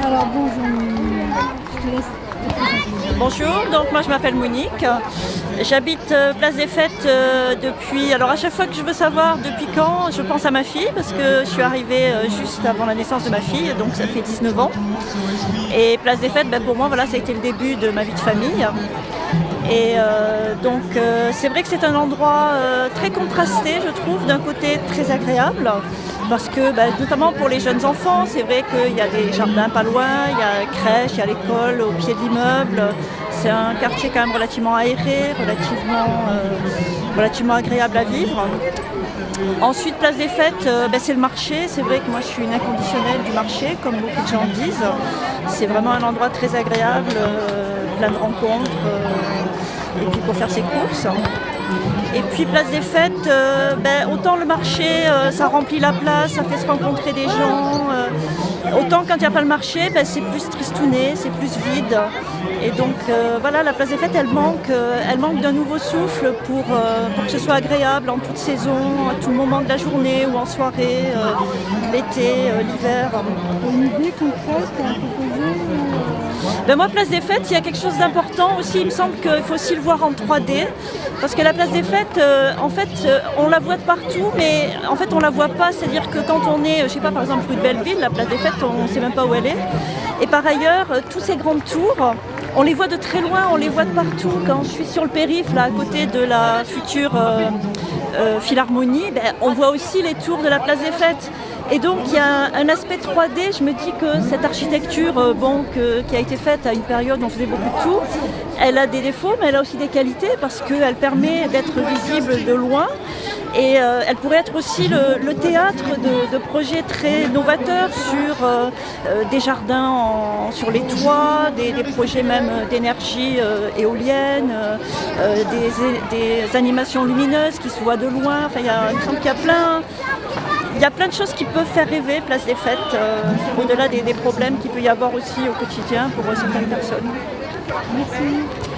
Alors bonjour, je te laisse te présenter. Bonjour, donc moi je m'appelle Monique, j'habite Place des Fêtes depuis, alors à chaque fois que je veux savoir depuis quand, je pense à ma fille parce que je suis arrivée juste avant la naissance de ma fille, donc ça fait 19 ans. Et Place des Fêtes, pour moi voilà, ça a été le début de ma vie de famille. Et donc c'est vrai que c'est un endroit très contrasté, je trouve, d'un côté très agréable, parce que notamment pour les jeunes enfants, c'est vrai qu'il y a des jardins pas loin, il y a la crèche, il y a l'école au pied de l'immeuble. C'est un quartier quand même relativement aéré, relativement agréable à vivre. Ensuite, Place des Fêtes, c'est le marché. C'est vrai que moi je suis une inconditionnelle du marché, comme beaucoup de gens disent. C'est vraiment un endroit très agréable, plein de rencontres, et puis pour faire ses courses. Et puis Place des Fêtes, autant le marché, ça remplit la place, ça fait se rencontrer des gens. Autant quand il n'y a pas le marché, c'est plus tristouné, c'est plus vide. Et donc voilà, la Place des Fêtes, elle manque d'un nouveau souffle pour que ce soit agréable en toute saison, à tout moment de la journée ou en soirée, l'été, l'hiver. Une idée concrète à proposer Moi, Place des Fêtes, il y a quelque chose d'important aussi. Il me semble qu'il faut aussi le voir en 3D. Parce que la Place des Fêtes, on la voit de partout, mais en fait, on la voit pas. C'est-à-dire que quand on est, je sais pas, par exemple, rue de Belleville, la Place des Fêtes, on ne sait même pas où elle est. Et par ailleurs, tous ces grandes tours, on les voit de très loin, on les voit de partout. Quand je suis sur le périph', là, à côté de la future Philharmonie, on voit aussi les tours de la Place des Fêtes. Et donc il y a un aspect 3D, je me dis que cette architecture qui a été faite à une période où on faisait beaucoup de tours, elle a des défauts mais elle a aussi des qualités parce qu'elle permet d'être visible de loin et elle pourrait être aussi le théâtre de projets très novateurs sur des jardins sur les toits, des projets même d'énergie éolienne, des animations lumineuses qui se voient de loin. Enfin, il me semble qu'il y a plein de choses qui peuvent faire rêver Place des Fêtes, au-delà des problèmes qu'il peut y avoir aussi au quotidien pour certaines personnes. Merci.